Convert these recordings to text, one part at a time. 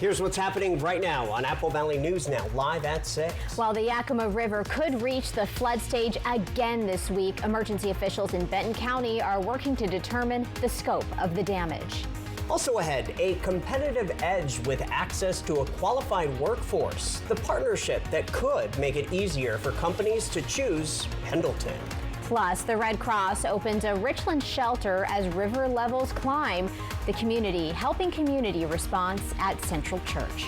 Here's what's happening right now on Apple Valley News Now, live at 6. While the Yakima River could reach the flood stage again this week, emergency officials in Benton County are working to determine the scope of the damage. Also ahead, a competitive edge with access to a qualified workforce, the partnership that could make it easier for companies to choose Pendleton. Plus, the Red Cross opens a Richland shelter as river levels climb. The community helping community response at Central Church.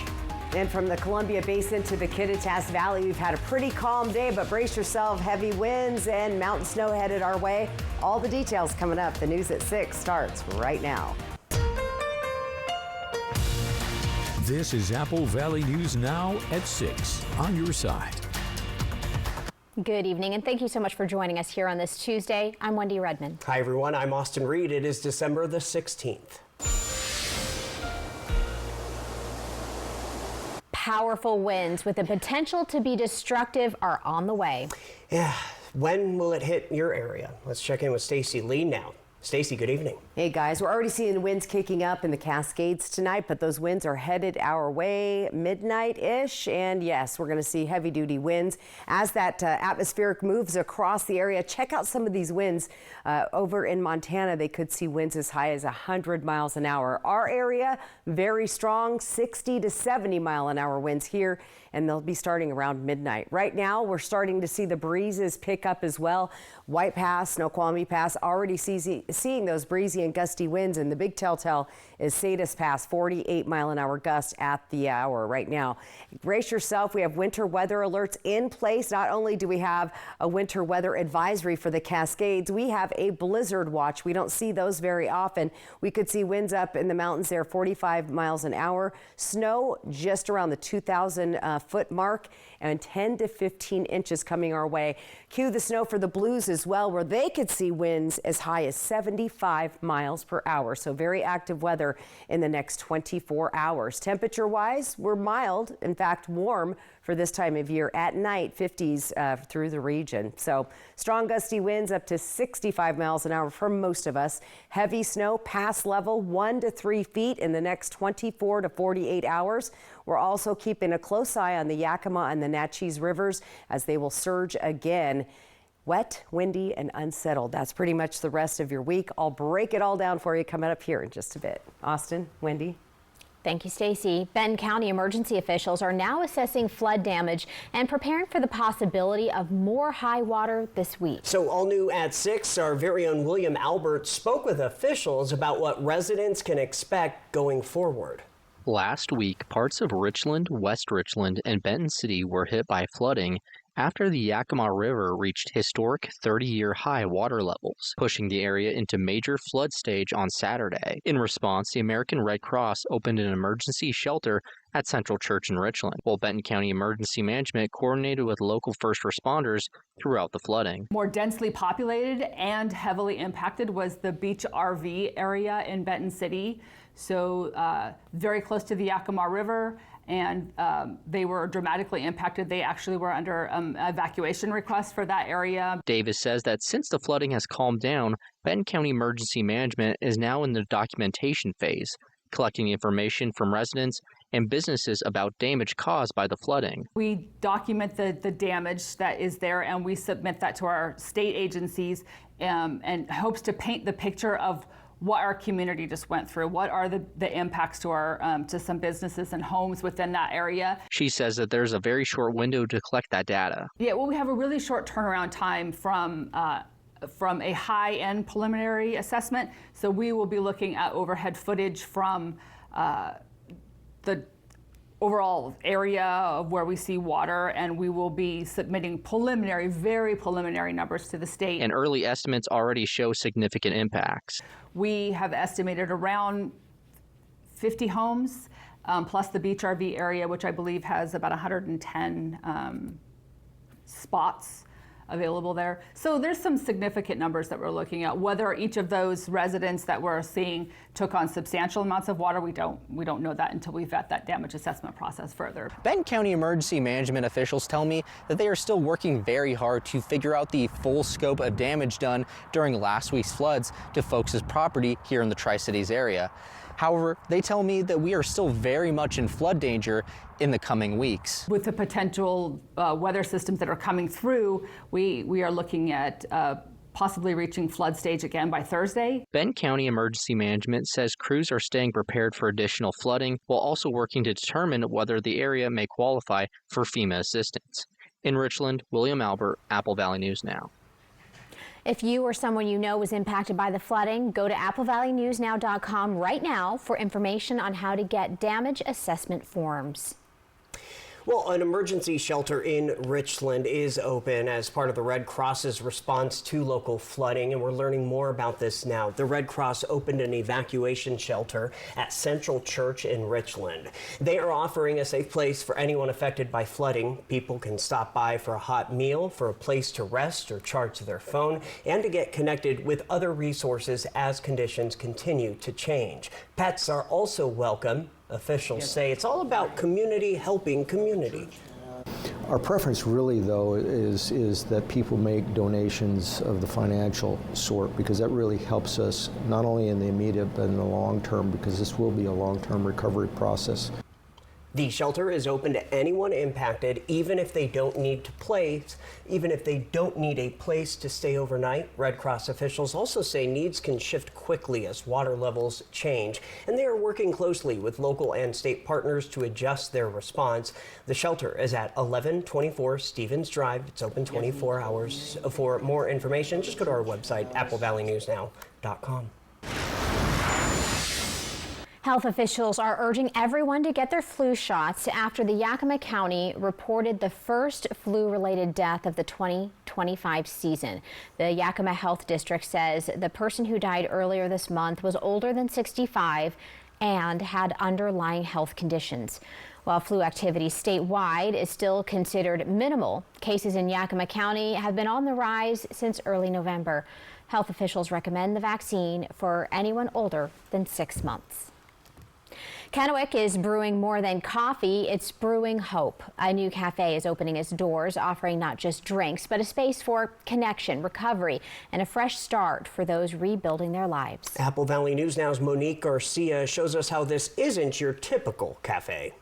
And from the Columbia Basin to the Kittitas Valley, we've had a pretty calm day, but brace yourself, heavy winds and mountain snow headed our way. All the details coming up. The news at 6 starts right now. This is Apple Valley News Now at 6 on your side. Good evening, and thank you so much for joining us here on this Tuesday. I'm Wendy Redman. Hi, everyone. I'm Austin Reed. It is December the 16th. Powerful winds with the potential to be destructive are on the way. Yeah. When will it hit your area? Let's check in with Stacy Lee now. Stacy, good evening. Hey guys, we're already seeing winds kicking up in the Cascades tonight, but those winds are headed our way midnight-ish. And yes, we're going to see heavy duty winds as that atmospheric moves across the area. Check out some of these winds over in Montana. They could see winds as high as 100 miles an hour. Our area, very strong, 60 to 70 mile an hour winds here, and they'll be starting around midnight. Right now, we're starting to see the breezes pick up as well. White Pass, Snoqualmie Pass, already seeing those breezy and gusty winds, and the big telltale is Sadius Pass, 48 mile an hour gust at the hour right now. Brace yourself. We have winter weather alerts in place. Not only do we have a winter weather advisory for the Cascades, we have a blizzard watch. We don't see those very often. We could see winds up in the mountains there 45 miles an hour. Snow just around the 2,000 foot mark, and 10 to 15 inches coming our way. Cue the snow for the Blues as well, where they could see winds as high as 75 miles per hour. So very active weather in the next 24 hours. Temperature-wise, we're mild, in fact warm for this time of year. At night, 50s through the region. So strong gusty winds up to 65 miles an hour for most of us. Heavy snow pass level 1 to 3 feet in the next 24 to 48 hours. We're also keeping a close eye on the Yakima and the Natchez rivers as they will surge again. Wet, windy, and unsettled. That's pretty much the rest of your week. I'll break it all down for you coming up here in just a bit. Austin, Wendy. Thank you, Stacy. Benton County emergency officials are now assessing flood damage and preparing for the possibility of more high water this week. So all new at 6, our very own William Albert spoke with officials about what residents can expect going forward. Last week, parts of Richland, West Richland, and Benton City were hit by flooding after the Yakima River reached historic 30-year high water levels, pushing the area into major flood stage on Saturday. In response, the American Red Cross opened an emergency shelter at Central Church in Richland, while Benton County Emergency Management coordinated with local first responders throughout the flooding. More densely populated and heavily impacted was the Beach RV area in Benton City. So very close to the Yakima River, and they were dramatically impacted. They actually were under evacuation requests for that area. Davis says that since the flooding has calmed down, Benton County Emergency Management is now in the documentation phase, collecting information from residents and businesses about damage caused by the flooding. We document the damage that is there, and we submit that to our state agencies and hopes to paint the picture of what our community just went through. What are the impacts to our to some businesses and homes within that area? She says that there's a very short window to collect that data. Yeah, well, we have a really short turnaround time from a high-end preliminary assessment. So we will be looking at overhead footage from the overall area of where we see water, and we will be submitting preliminary, very preliminary numbers to the state. And early estimates already show significant impacts. We have estimated around 50 homes, plus the Beach RV area, which I believe has about 110 spots available there. So there's some significant numbers that we're looking at. Whether each of those residents that we're seeing took on substantial amounts of water, we don't know that until we vet that damage assessment process further. Benton County Emergency Management officials tell me that they are still working very hard to figure out the full scope of damage done during last week's floods to folks' property here in the Tri-Cities area. However, they tell me that we are still very much in flood danger in the coming weeks. With the potential weather systems that are coming through, we are looking at possibly reaching flood stage again by Thursday. Benton County Emergency Management says crews are staying prepared for additional flooding while also working to determine whether the area may qualify for FEMA assistance. In Richland, William Albert, Apple Valley News Now. If you or someone you know was impacted by the flooding, go to applevalleynewsnow.com right now for information on how to get damage assessment forms. Well, an emergency shelter in Richland is open as part of the Red Cross's response to local flooding, and we're learning more about this now. The Red Cross opened an evacuation shelter at Central Church in Richland. They are offering a safe place for anyone affected by flooding. People can stop by for a hot meal, for a place to rest or charge their phone, and to get connected with other resources as conditions continue to change. Pets are also welcome. Officials say it's all about community helping community. Our preference really, though, is that people make donations of the financial sort, because that really helps us not only in the immediate but in the long term, because this will be a long-term recovery process. The shelter is open to anyone impacted, even if they don't need a place to stay overnight. Red Cross officials also say needs can shift quickly as water levels change, and they are working closely with local and state partners to adjust their response. The shelter is at 1124 Stevens Drive. It's open 24 hours. For more information, just go to our website, applevalleynewsnow.com. Health officials are urging everyone to get their flu shots after the Yakima County reported the first flu-related death of the 2025 season. The Yakima Health District says the person who died earlier this month was older than 65 and had underlying health conditions. While flu activity statewide is still considered minimal, cases in Yakima County have been on the rise since early November. Health officials recommend the vaccine for anyone older than 6 months. Kennewick is brewing more than coffee, it's brewing hope. A new cafe is opening its doors, offering not just drinks, but a space for connection, recovery, and a fresh start for those rebuilding their lives. Apple Valley News Now's Monique Garcia shows us how this isn't your typical cafe.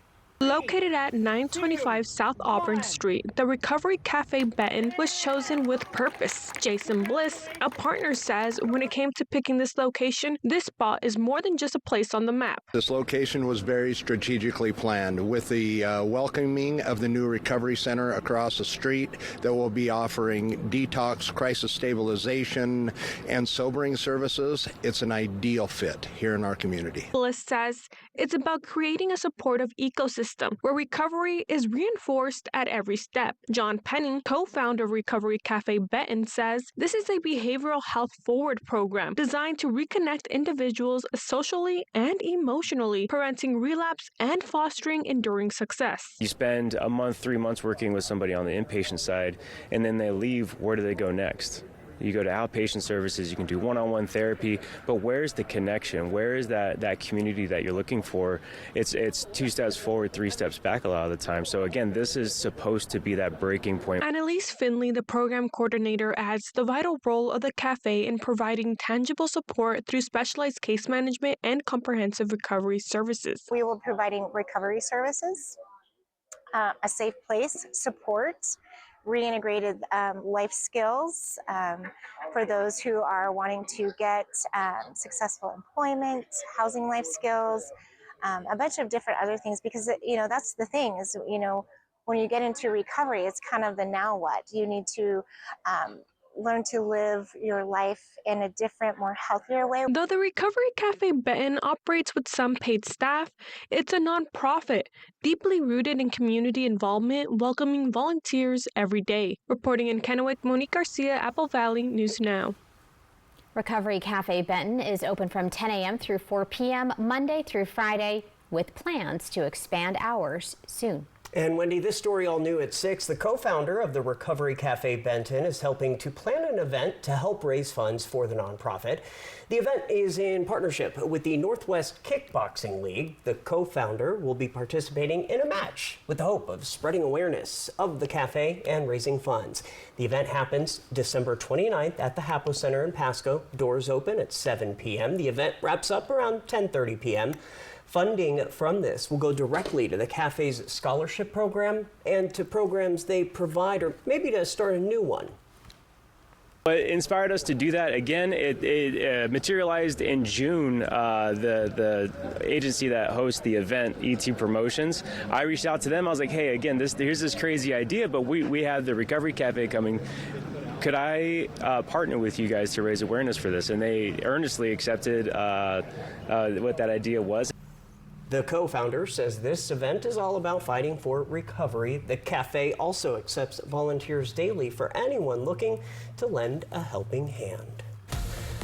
Located at 925 South Auburn Street, the Recovery Cafe Benton was chosen with purpose. Jason Bliss, a partner, says when it came to picking this location, this spot is more than just a place on the map. This location was very strategically planned with the welcoming of the new recovery center across the street that will be offering detox, crisis stabilization, and sobering services. It's an ideal fit here in our community. Bliss says it's about creating a supportive ecosystem where recovery is reinforced at every step. John Penny, co-founder of Recovery Cafe Benton, says this is a behavioral health forward program designed to reconnect individuals socially and emotionally, preventing relapse and fostering enduring success. You spend a month, 3 months working with somebody on the inpatient side, and then they leave. Where do they go next? You go to outpatient services, you can do one-on-one therapy, but where's the connection? Where is that community that you're looking for? It's 2 steps forward, 3 steps back a lot of the time. So again, this is supposed to be that breaking point. Annalise Finley, the program coordinator, adds the vital role of the cafe in providing tangible support through specialized case management and comprehensive recovery services. We will be providing recovery services, a safe place, support, reintegrated life skills for those who are wanting to get successful employment, housing life skills, a bunch of different other things, because that's the thing is, when you get into recovery, it's kind of the now what. You need to learn to live your life in a different, more healthier way. Though the Recovery Cafe Benton operates with some paid staff, it's a nonprofit, deeply rooted in community involvement, welcoming volunteers every day. Reporting in Kennewick, Monique Garcia, Apple Valley News Now. Recovery Cafe Benton is open from 10 a.m. through 4 p.m. Monday through Friday, with plans to expand hours soon. And Wendy, this story all new at 6. The co-founder of the Recovery Cafe Benton is helping to plan an event to help raise funds for the nonprofit. The event is in partnership with the Northwest Kickboxing League. The co-founder will be participating in a match with the hope of spreading awareness of the cafe and raising funds. The event happens December 29th at the Hapo Center in Pasco. Doors open at 7 p.m. The event wraps up around 10:30 p.m. Funding from this will go directly to the cafe's scholarship program and to programs they provide, or maybe to start a new one. What inspired us to do that, again, it materialized in June. The agency that hosts the event, ET Promotions, I reached out to them. I was like, hey, again, here's this crazy idea, but we have the Recovery Cafe coming. Could I partner with you guys to raise awareness for this? And they earnestly accepted what that idea was. The co-founder says this event is all about fighting for recovery. The cafe also accepts volunteers daily for anyone looking to lend a helping hand.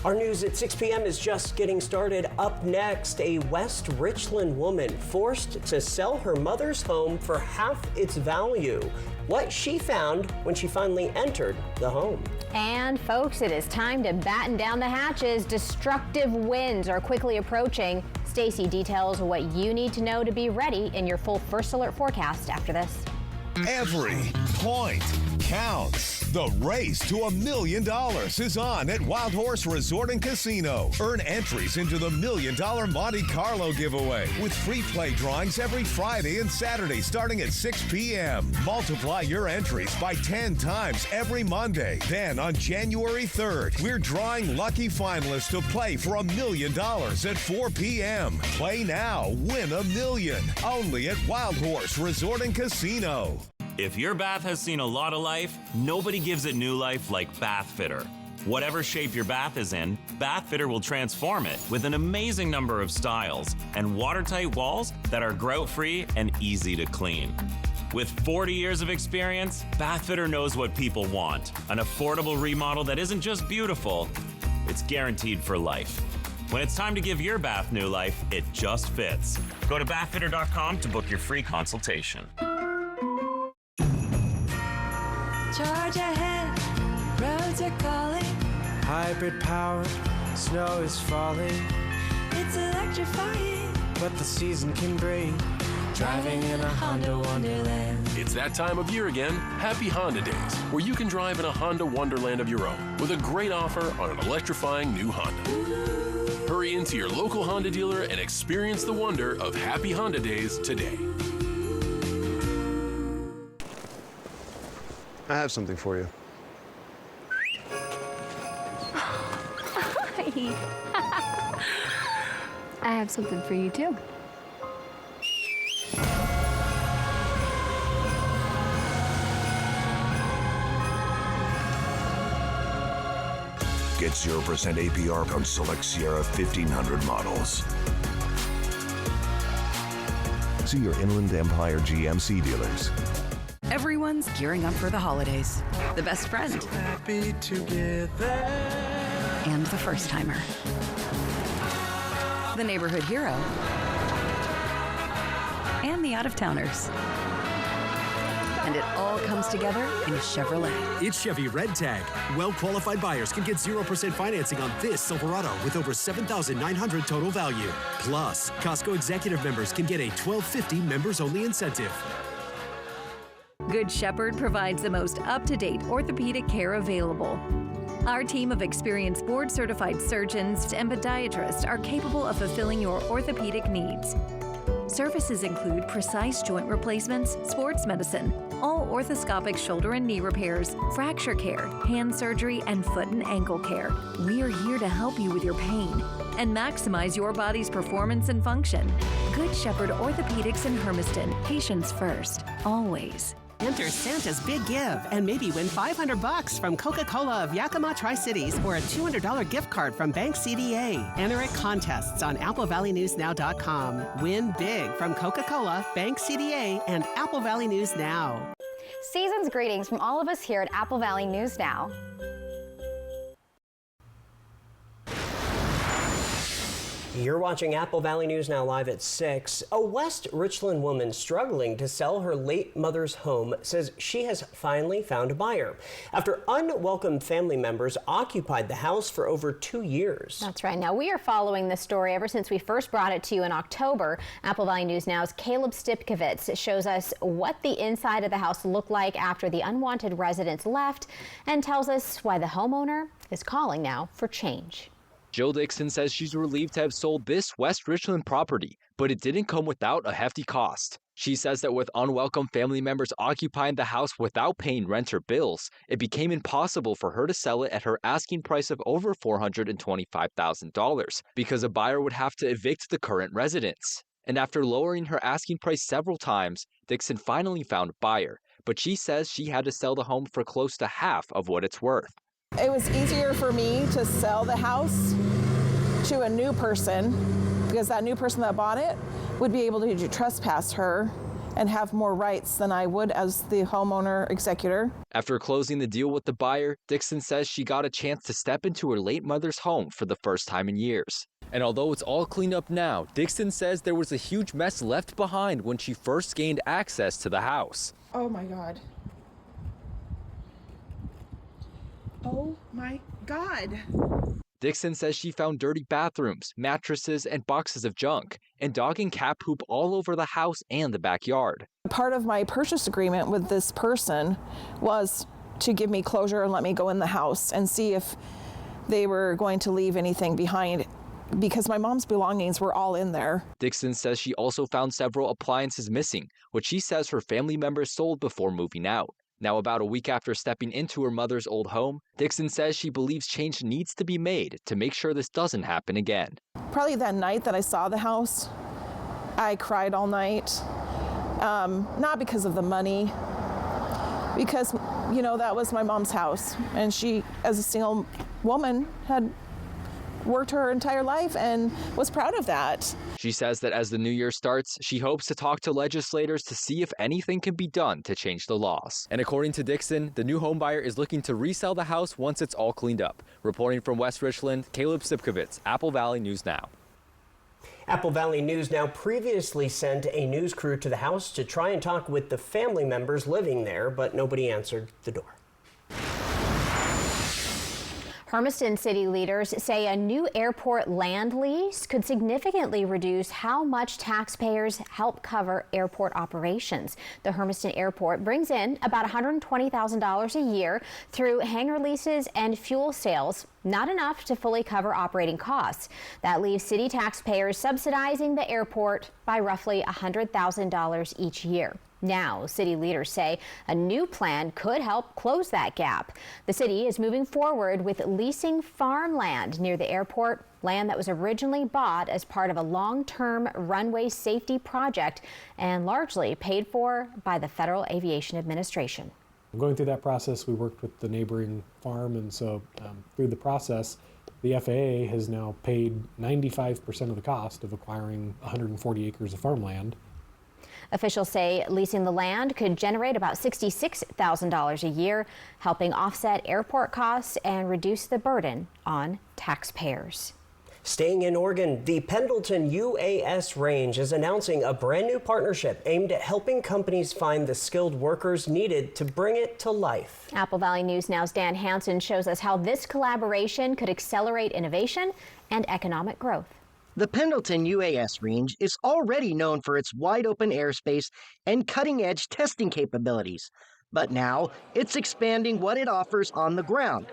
Our news at 6 p.m. is just getting started. Up next, a West Richland woman forced to sell her mother's home for half its value. What she found when she finally entered the home. And folks, it is time to batten down the hatches. Destructive winds are quickly approaching. Stacy details what you need to know to be ready in your full First Alert forecast after this. Every point counts. The race to $1 million is on at Wild Horse Resort and Casino. Earn entries into the $1 Million Monte Carlo giveaway with free play drawings every Friday and Saturday starting at 6 p.m. Multiply your entries by 10 times every Monday. Then on January 3rd, we're drawing lucky finalists to play for $1 million at 4 p.m. Play now, win $1 million. Only at Wild Horse Resort and Casino. If your bath has seen a lot of life, nobody gives it new life like Bath Fitter. Whatever shape your bath is in, Bath Fitter will transform it with an amazing number of styles and watertight walls that are grout-free and easy to clean. With 40 years of experience, Bath Fitter knows what people want. An affordable remodel that isn't just beautiful, it's guaranteed for life. When it's time to give your bath new life, it just fits. Go to bathfitter.com to book your free consultation. Charge ahead, roads are calling. Hybrid powered, snow is falling. It's electrifying, what the season can bring. Driving in a Honda Wonderland. It's that time of year again. Happy Honda Days, where you can drive in a Honda Wonderland of your own with a great offer on an electrifying new Honda. Ooh. Hurry into your local Honda dealer and experience the wonder of Happy Honda Days today. I have something for you. Hi. I have something for you too. Get 0% APR on select Sierra 1500 models. See your Inland Empire GMC dealers. Everyone's gearing up for the holidays. The best friend. So happy together. And the first timer. The neighborhood hero. And the out-of-towners. And it all comes together in Chevrolet. It's Chevy Red Tag. Well-qualified buyers can get 0% financing on this Silverado with over $7,900 total value. Plus, Costco executive members can get a $12.50 members-only incentive. Good Shepherd provides the most up-to-date orthopedic care available. Our team of experienced board-certified surgeons and podiatrists are capable of fulfilling your orthopedic needs. Services include precise joint replacements, sports medicine, all orthoscopic shoulder and knee repairs, fracture care, hand surgery, and foot and ankle care. We are here to help you with your pain and maximize your body's performance and function. Good Shepherd Orthopedics in Hermiston. Patients first, always. Enter Santa's Big Give and maybe win $500 from Coca-Cola of Yakima Tri-Cities or a $200 gift card from Bank CDA. Enter at contests on AppleValleyNewsNow.com. Win big from Coca-Cola, Bank CDA, and Apple Valley News Now. Season's greetings from all of us here at Apple Valley News Now. You're watching Apple Valley News Now live at 6. A West Richland woman struggling to sell her late mother's home says she has finally found a buyer after unwelcome family members occupied the house for over 2 years. That's right. Now, we are following this story ever since we first brought it to you in October. Apple Valley News Now's Caleb Stipkovitz shows us what the inside of the house looked like after the unwanted residents left and tells us why the homeowner is calling now for change. Jill Dixon says she's relieved to have sold this West Richland property, but it didn't come without a hefty cost. She says that with unwelcome family members occupying the house without paying rent or bills, it became impossible for her to sell it at her asking price of over $425,000 because a buyer would have to evict the current residents. And after lowering her asking price several times, Dixon finally found a buyer, but she says she had to sell the home for close to half of what it's worth. It was easier for me to sell the house to a new person because that new person that bought it would be able to trespass her and have more rights than I would as the homeowner executor. After closing the deal with the buyer, Dixon says she got a chance to step into her late mother's home for the first time in years. And although it's all cleaned up now, Dixon says there was a huge mess left behind when she first gained access to the house. Oh my God. Oh my God. Dixon says she found dirty bathrooms, mattresses, and boxes of junk, and dog and cat poop all over the house and the backyard. Part of my purchase agreement with this person was to give me closure and let me go in the house and see if they were going to leave anything behind because my mom's belongings were all in there. Dixon says she also found several appliances missing, which she says her family members sold before moving out. Now, about a week after stepping into her mother's old home, Dixon says she believes change needs to be made to make sure this doesn't happen again. Probably that night that I saw the house, I cried all night. Not because of the money, because, you know, that was my mom's house. And she, as a single woman, had worked her entire life and was proud of that. She says that as the new year starts, she hopes to talk to legislators to see if anything can be done to change the laws. And according to Dixon, the new homebuyer is looking to resell the house once it's all cleaned up. Reporting from West Richland, Caleb Stipkovitz, Apple Valley News Now. Apple Valley News Now previously sent a news crew to the house to try and talk with the family members living there, but nobody answered the door. Hermiston city leaders say a new airport land lease could significantly reduce how much taxpayers help cover airport operations. The Hermiston Airport brings in about $120,000 a year through hangar leases and fuel sales, not enough to fully cover operating costs. That leaves city taxpayers subsidizing the airport by roughly $100,000 each year. Now, city leaders say a new plan could help close that gap. The city is moving forward with leasing farmland near the airport, land that was originally bought as part of a long-term runway safety project and largely paid for by the Federal Aviation Administration. Going through that process, we worked with the neighboring farm, and so through the process, the FAA has now paid 95% of the cost of acquiring 140 acres of farmland. Officials say leasing the land could generate about $66,000 a year, helping offset airport costs and reduce the burden on taxpayers. Staying in Oregon, the Pendleton UAS Range is announcing a brand new partnership aimed at helping companies find the skilled workers needed to bring it to life. Apple Valley News Now's Dan Hansen shows us how this collaboration could accelerate innovation and economic growth. The Pendleton UAS Range is already known for its wide-open airspace and cutting-edge testing capabilities, but now it's expanding what it offers on the ground.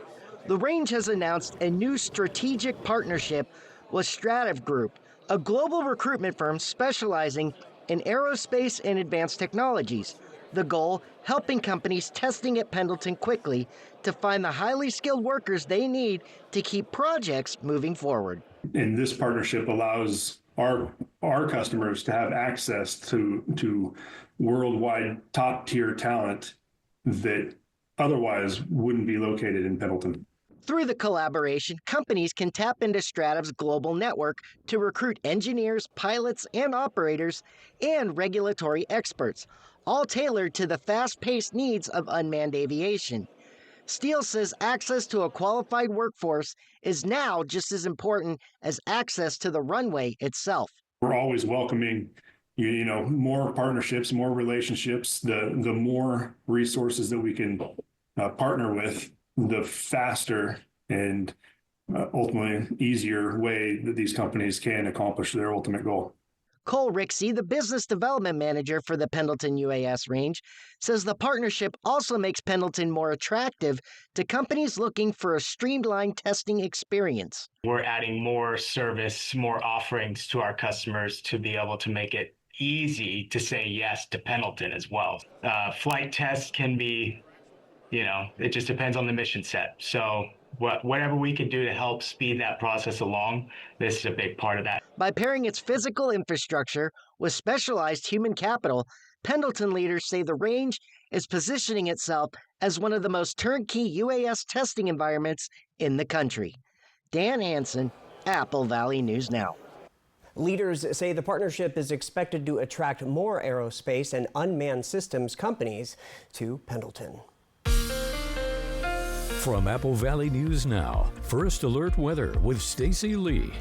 The range has announced a new strategic partnership with Strativ Group, a global recruitment firm specializing in aerospace and advanced technologies. The goal, helping companies testing at Pendleton quickly to find the highly skilled workers they need to keep projects moving forward. And this partnership allows our customers to have access to worldwide top-tier talent that otherwise wouldn't be located in Pendleton. Through the collaboration, companies can tap into Strativ's global network to recruit engineers, pilots, and operators, and regulatory experts, all tailored to the fast-paced needs of unmanned aviation. Steele says access to a qualified workforce is now just as important as access to the runway itself. We're always welcoming, more partnerships, more relationships. The more resources that we can partner with, the faster and ultimately easier way that these companies can accomplish their ultimate goal. Cole Rixey, the business development manager for the Pendleton UAS range, says the partnership also makes Pendleton more attractive to companies looking for a streamlined testing experience. We're adding more service, more offerings to our customers to be able to make it easy to say yes to Pendleton as well. Flight tests can be, it just depends on the mission set. So whatever we can do to help speed that process along, this is a big part of that. By pairing its physical infrastructure with specialized human capital, Pendleton leaders say the range is positioning itself as one of the most turnkey UAS testing environments in the country. Dan Hansen, Apple Valley News Now. Leaders say the partnership is expected to attract more aerospace and unmanned systems companies to Pendleton. From Apple Valley News Now, First Alert Weather with Stacy Lee.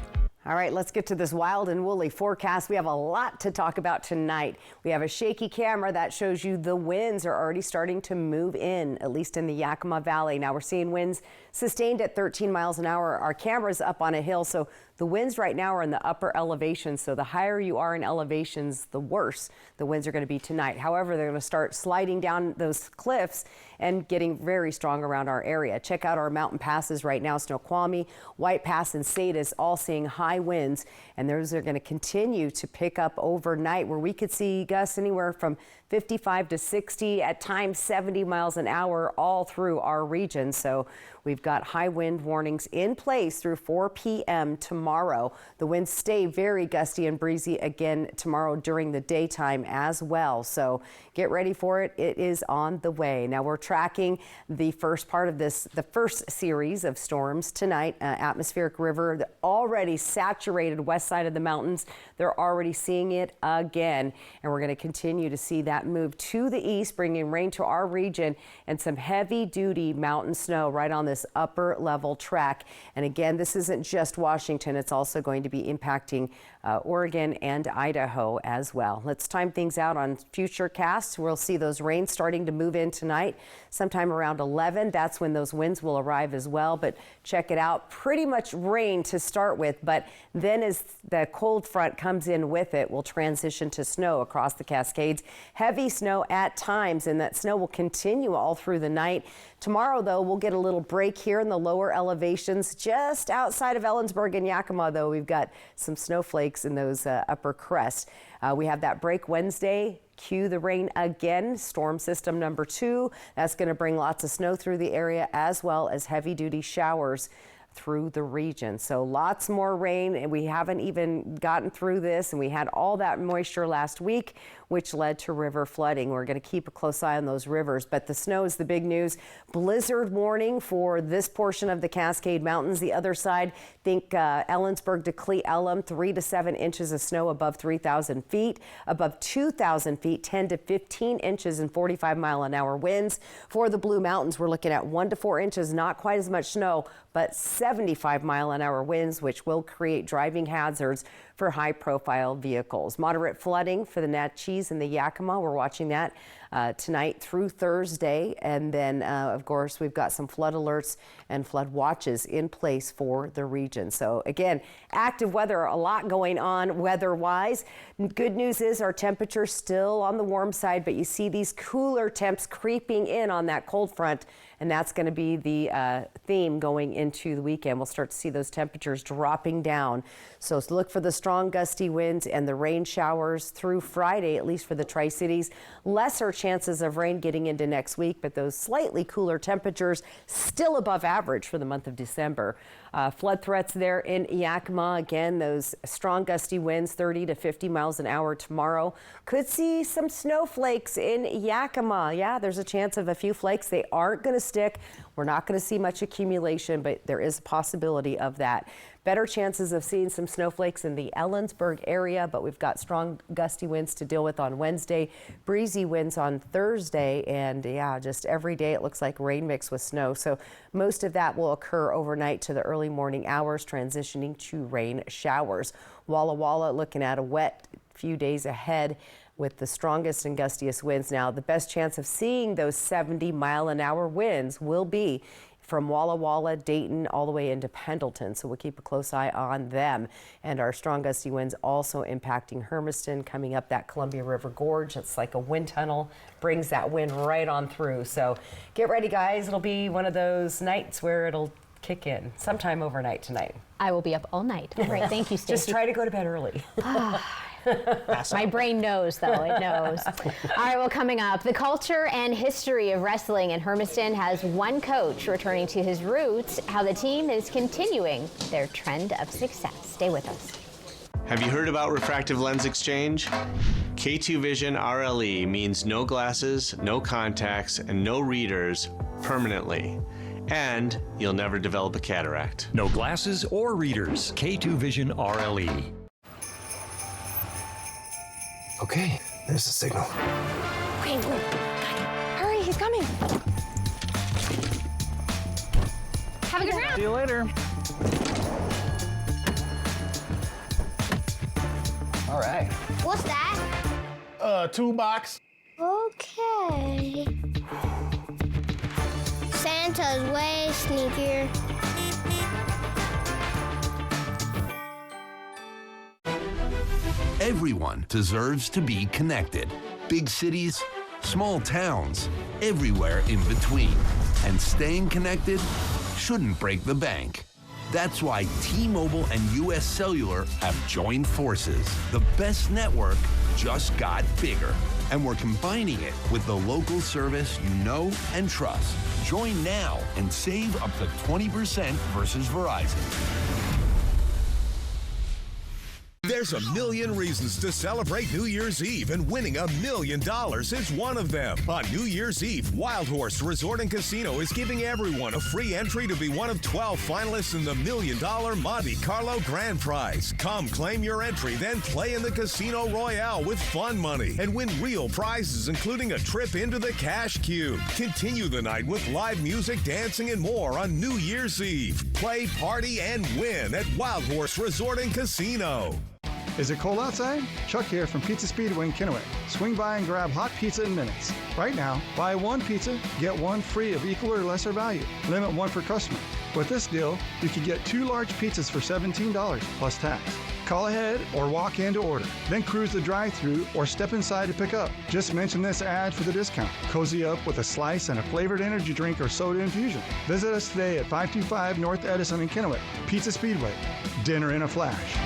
All right, let's get to this wild and woolly forecast. We have a lot to talk about tonight. We have a shaky camera that shows you the winds are already starting to move in, at least in the Yakima Valley. Now we're seeing winds sustained at 13 miles an hour. Our camera's up on a hill, so the winds right now are in the upper elevations. So the higher you are in elevations, the worse the winds are going to be tonight. However, they're going to start sliding down those cliffs and getting very strong around our area. Check out our mountain passes right now. Snoqualmie, White Pass, and Sadius all seeing high winds, and those are going to continue to pick up overnight, where we could see gusts anywhere from 55 to 60, at times 70 miles an hour all through our region. So we've got high wind warnings in place through 4 p.m. tomorrow. The winds stay very gusty and breezy again tomorrow during the daytime as well. So get ready for it. It is on the way. Now we're tracking the first part of this, the first series of storms tonight. Atmospheric river, the already saturated west side of the mountains. They're already seeing it again, and we're going to continue to see that move to the east, bringing rain to our region and some heavy duty mountain snow right on this upper level track. And again, this isn't just Washington, it's also going to be impacting Oregon and Idaho as well. Let's time things out on future casts. We'll see those rains starting to move in tonight, sometime around 11. That's when those winds will arrive as well. But check it out, pretty much rain to start with, but then as the cold front comes in with it, we'll transition to snow across the Cascades. Heavy snow at times, and that snow will continue all through the night. Tomorrow, though, we'll get a little break here in the lower elevations. Just outside of Ellensburg and Yakima, though, we've got some snowflakes in those upper crests. We have that break Wednesday. Cue the rain again. Storm system number 2. That's going to bring lots of snow through the area, as well as heavy-duty showers through the region. So lots more rain, and we haven't even gotten through this, and we had all that moisture last week, which led to river flooding. We're going to keep a close eye on those rivers, but the snow is the big news. Blizzard warning for this portion of the Cascade Mountains. The other side, think Ellensburg to Cle Elum, 3 to 7 inches of snow above 3,000 feet. Above 2,000 feet, 10 to 15 inches and 45-mile-an-hour winds. For the Blue Mountains, we're looking at 1 to 4 inches, not quite as much snow, but 75-mile-an-hour winds, which will create driving hazards for high-profile vehicles. Moderate flooding for the Natchez and the Yakima. We're watching that tonight through Thursday. And then, of course, we've got some flood alerts and flood watches in place for the region. So, again, active weather, a lot going on weather-wise. Good news is our temperature's still on the warm side, but you see these cooler temps creeping in on that cold front, and that's going to be the theme going into the weekend. We'll start to see those temperatures dropping down. So look for the strong gusty winds and the rain showers through Friday, at least for the Tri-Cities. Lesser chances of rain getting into next week, but those slightly cooler temperatures still above average for the month of December. Flood threats there in Yakima. Again, those strong gusty winds, 30 to 50 miles an hour tomorrow. Could see some snowflakes in Yakima. Yeah, there's a chance of a few flakes. They aren't going to stick. We're not going to see much accumulation, but there is a possibility of that. Better chances of seeing some snowflakes in the Ellensburg area, but we've got strong gusty winds to deal with on Wednesday, breezy winds on Thursday, and yeah, just every day it looks like rain mixed with snow. So most of that will occur overnight to the early morning hours, transitioning to rain showers. Walla Walla looking at a wet few days ahead with the strongest and gustiest winds. Now, the best chance of seeing those 70-mile-an-hour winds will be from Walla Walla, Dayton, all the way into Pendleton. So we'll keep a close eye on them. And our strong gusty winds also impacting Hermiston, coming up that Columbia River Gorge. It's like a wind tunnel, brings that wind right on through. So get ready, guys. It'll be one of those nights where it'll kick in sometime overnight tonight. I will be up all night. Great, thank you, Stacey. Just try to go to bed early. My brain knows, though. It knows. All right, well, coming up, the culture and history of wrestling in Hermiston has one coach returning to his roots, how the team is continuing their trend of success. Stay with us. Have you heard about refractive lens exchange? K2 Vision RLE means no glasses, no contacts, and no readers permanently. And you'll never develop a cataract. No glasses or readers. K2 Vision RLE. Okay, there's the signal. Okay, hurry, he's coming. Have a good round. See you later. All right. What's that? Toolbox. Okay. Santa's way sneakier. Everyone deserves to be connected. Big cities, small towns, everywhere in between. And staying connected shouldn't break the bank. That's why T-Mobile and US Cellular have joined forces. The best network just got bigger. And we're combining it with the local service you know and trust. Join now and save up to 20% versus Verizon. There's a million reasons to celebrate New Year's Eve, and winning $1 million is one of them. On New Year's Eve, Wild Horse Resort and Casino is giving everyone a free entry to be one of 12 finalists in the $1 million Monte Carlo Grand Prize. Come claim your entry, then play in the Casino Royale with fun money and win real prizes, including a trip into the Cash Cube. Continue the night with live music, dancing, and more on New Year's Eve. Play, party, and win at Wild Horse Resort and Casino. Is it cold outside? Chuck here from Pizza Speedway in Kennewick. Swing by and grab hot pizza in minutes. Right now, buy one pizza, get one free of equal or lesser value. Limit one per customer. With this deal, you can get 2 large pizzas for $17 plus tax. Call ahead or walk in to order. Then cruise the drive-thru or step inside to pick up. Just mention this ad for the discount. Cozy up with a slice and a flavored energy drink or soda infusion. Visit us today at 525 North Edison in Kennewick. Pizza Speedway. Dinner in a flash.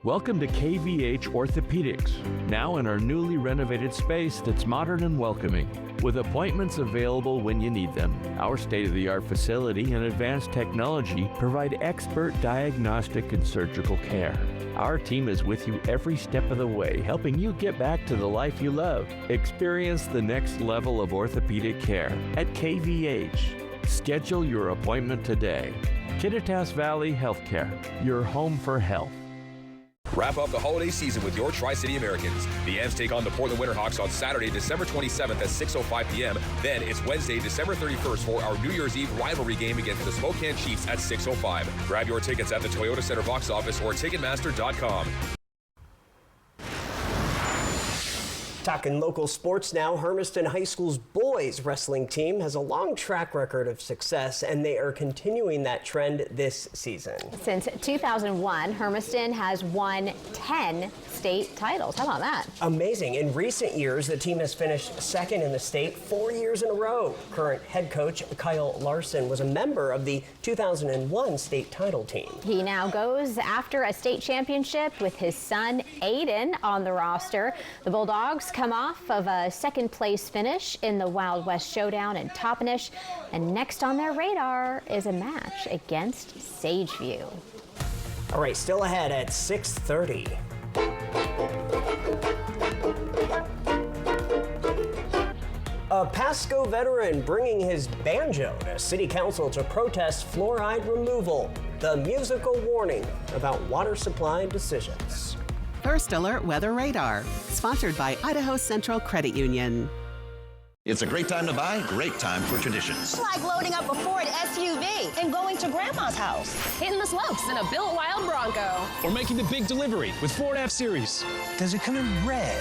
Welcome to KVH Orthopedics, now in our newly renovated space that's modern and welcoming, with appointments available when you need them. Our state-of-the-art facility and advanced technology provide expert diagnostic and surgical care. Our team is with you every step of the way, helping you get back to the life you love. Experience the next level of orthopedic care at KVH. Schedule your appointment today. Kittitas Valley Healthcare, your home for health. Wrap up the holiday season with your Tri-City Americans. The Ams take on the Portland Winterhawks on Saturday, December 27th at 6:05 p.m. Then it's Wednesday, December 31st for our New Year's Eve rivalry game against the Spokane Chiefs at 6:05. Grab your tickets at the Toyota Center box office or Ticketmaster.com. Talking local sports now, Hermiston High School's boys wrestling team has a long track record of success, and they are continuing that trend this season. Since 2001, Hermiston has won 10 state titles. How about that? Amazing. In recent years, the team has finished second in the state 4 years in a row. Current head coach Kyle Larson was a member of the 2001 state title team. He now goes after a state championship with his son Aiden on the roster. The Bulldogs come off of a second place finish in the Wild West Showdown in Toppenish, and next on their radar is a match against Sageview. All right, still ahead at 6:30. A Pasco veteran bringing his banjo to city council to protest fluoride removal. The musical warning about water supply decisions. First Alert Weather Radar, sponsored by Idaho Central Credit Union. It's a great time to buy, great time for traditions. It's like loading up a Ford SUV and going to Grandma's house. Hitting the slopes in a Built Wild Bronco. Or making the big delivery with Ford F-Series. Does it come in red?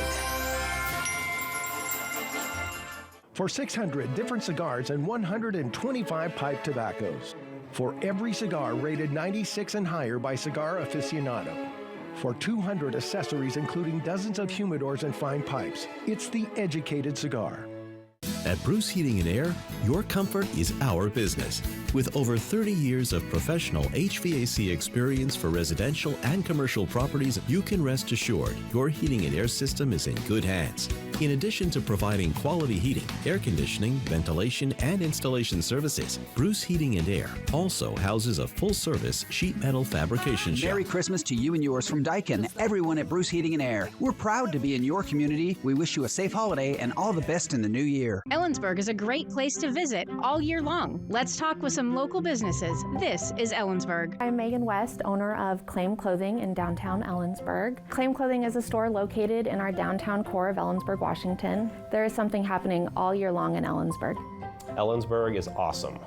For 600 different cigars and 125 pipe tobaccos. For every cigar rated 96 and higher by Cigar Aficionado. For 200 accessories including dozens of humidors and fine pipes. It's the educated cigar. At Bruce Heating and Air, your comfort is our business. With over 30 years of professional HVAC experience for residential and commercial properties, you can rest assured your heating and air system is in good hands. In addition to providing quality heating, air conditioning, ventilation, and installation services, Bruce Heating and Air also houses a full-service sheet metal fabrication shop. Merry Christmas to you and yours from Daikin, everyone at Bruce Heating and Air. We're proud to be in your community. We wish you a safe holiday and all the best in the new year. Ellensburg is a great place to visit all year long. Let's talk with some local businesses. This is Ellensburg. I'm Megan West, owner of Claim Clothing in downtown Ellensburg. Claim Clothing is a store located in our downtown core of Ellensburg, Washington. There is something happening all year long in Ellensburg. Ellensburg is awesome.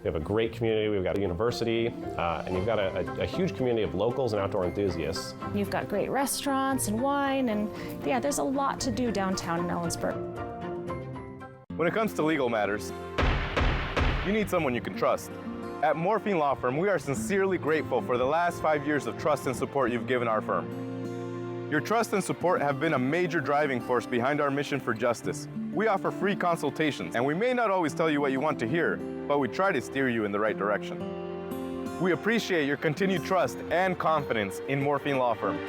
We have a great community, we've got a university, and you've got a huge community of locals and outdoor enthusiasts. You've got great restaurants and wine, and yeah, there's a lot to do downtown in Ellensburg. When it comes to legal matters, you need someone you can trust. At Morphine Law Firm, we are sincerely grateful for the last 5 years of trust and support you've given our firm. Your trust and support have been a major driving force behind our mission for justice. We offer free consultations, and we may not always tell you what you want to hear, but we try to steer you in the right direction. We appreciate your continued trust and confidence in Morphine Law Firm.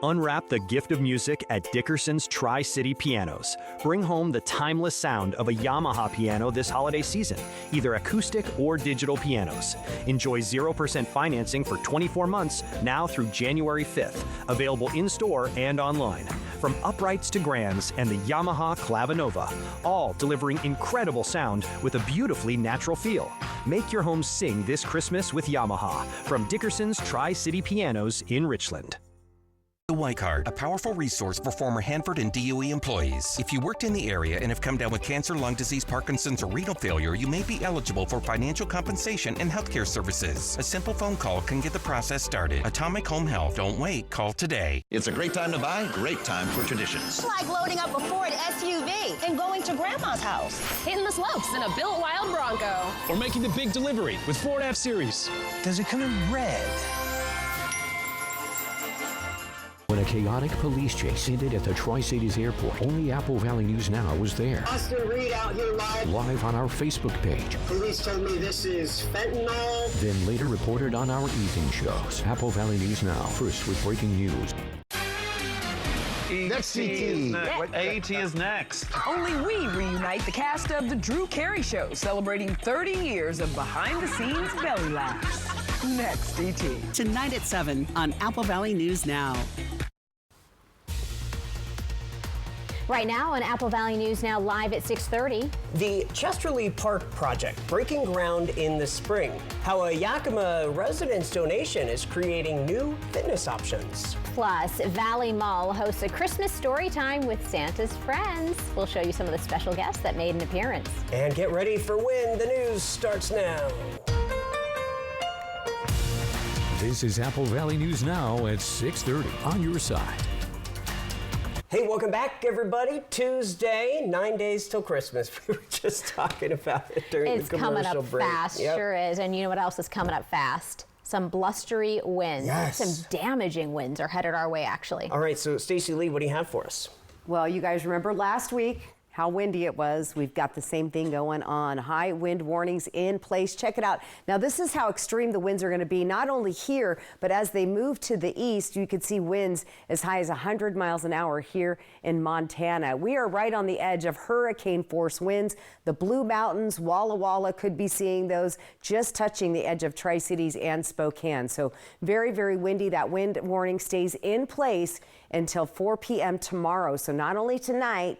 Unwrap the gift of music at Dickerson's Tri-City Pianos. Bring home the timeless sound of a Yamaha piano this holiday season, either acoustic or digital pianos. Enjoy 0% financing for 24 months now through January 5th. Available in-store and online. From uprights to grands and the Yamaha Clavinova, all delivering incredible sound with a beautifully natural feel. Make your home sing this Christmas with Yamaha from Dickerson's Tri-City Pianos in Richland. The Y Card, a powerful resource for former Hanford and DOE employees. If you worked in the area and have come down with cancer, lung disease, Parkinson's, or renal failure, you may be eligible for financial compensation and healthcare services. A simple phone call can get the process started. Atomic Home Health. Don't wait. Call today. It's a great time to buy, great time for traditions. It's like loading up a Ford SUV and going to Grandma's house. Hitting the slopes in a Built Wild Bronco. Or making the big delivery with Ford F-Series. Does it come in red? When a chaotic police chase ended at the Tri-Cities Airport, only Apple Valley News Now was there. Austin Reed out here live. Live on our Facebook page. Police told me this is fentanyl. Then later reported on our evening shows. Apple Valley News Now, first with breaking news. Next CT. AT is next. Only we reunite the cast of The Drew Carey Show, celebrating 30 years of behind-the-scenes belly laughs. Next, ET. Tonight at 7 on Apple Valley News Now. Right now on Apple Valley News Now live at 6:30. The Chesterly Park project breaking ground in the spring. How a Yakima residents donation is creating new fitness options. Plus, Valley Mall hosts a Christmas story time with Santa's friends. We'll show you some of the special guests that made an appearance. And get ready for when the news starts now. This is Apple Valley News Now at 6:30 on your side. Hey, welcome back, everybody. Tuesday, 9 days till Christmas. We were just talking about it during the commercial break. It's coming up fast, sure is. And you know what else is coming up fast? Some blustery winds. Yes. Some damaging winds are headed our way, actually. All right, so Stacey Lee, what do you have for us? Well, you guys remember last week how windy it was. We've got the same thing going on. High wind warnings in place. Check it out. Now, this is how extreme the winds are going to be, not only here, but as they move to the east, you could see winds as high as 100 miles an hour here in Montana. We are right on the edge of hurricane force winds. The Blue Mountains, Walla Walla could be seeing those just touching the edge of Tri-Cities and Spokane. So very, very windy. That wind warning stays in place until 4 p.m. tomorrow. So not only tonight,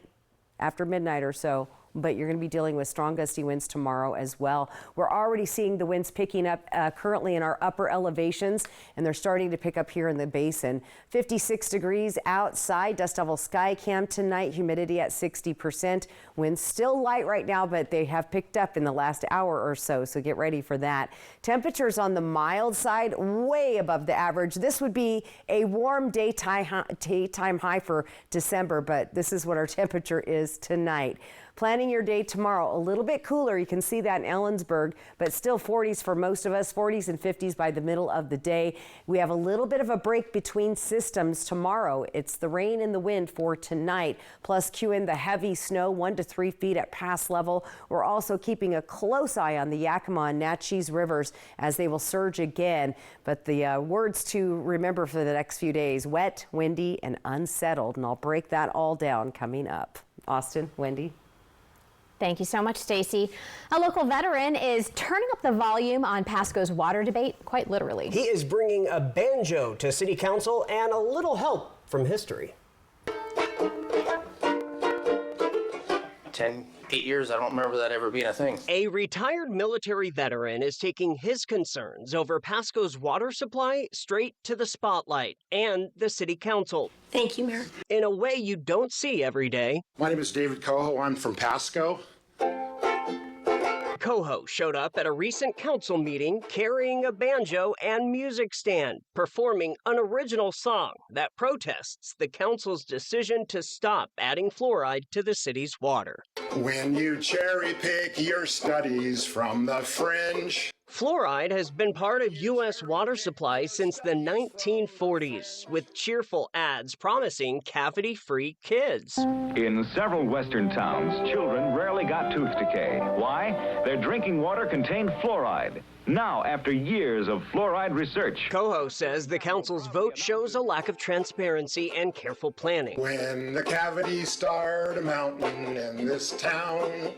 after midnight or so, but you're going to be dealing with strong gusty winds tomorrow as well. We're already seeing the winds picking up currently in our upper elevations, and they're starting to pick up here in the basin. 56 degrees outside, dust level sky cam tonight, humidity at 60%. Winds still light right now, but they have picked up in the last hour or so, so get ready for that. Temperatures on the mild side, way above the average. This would be a warm daytime high for December, but this is what our temperature is tonight. Planning your day tomorrow, a little bit cooler. You can see that in Ellensburg, but still 40s for most of us, 40s and 50s by the middle of the day. We have a little bit of a break between systems tomorrow. It's the rain and the wind for tonight, plus cue in the heavy snow, 1 to 3 feet at pass level. We're also keeping a close eye on the Yakima and Natchez rivers as they will surge again. But the words to remember for the next few days, wet, windy, and unsettled. And I'll break that all down coming up. Austin, Wendy. Thank you so much, Stacy. A local veteran is turning up the volume on Pasco's water debate, quite literally. He is bringing a banjo to City Council and a little help from history. 8 years, I don't remember that ever being a thing. A retired military veteran is taking his concerns over Pasco's water supply straight to the spotlight and the City Council. Thank you, Mayor. In a way you don't see every day. My name is David Coho. I'm from Pasco. Coho showed up at a recent council meeting carrying a banjo and music stand, performing an original song that protests the council's decision to stop adding fluoride to the city's water. When you cherry pick your studies from the fringe. Fluoride has been part of U.S. water supply since the 1940s, with cheerful ads promising cavity-free kids. In several western towns, children rarely got tooth decay. Why? Their drinking water contained fluoride. Now, after years of fluoride research, Coho says the council's vote shows a lack of transparency and careful planning. When the cavities start a mountain in this town.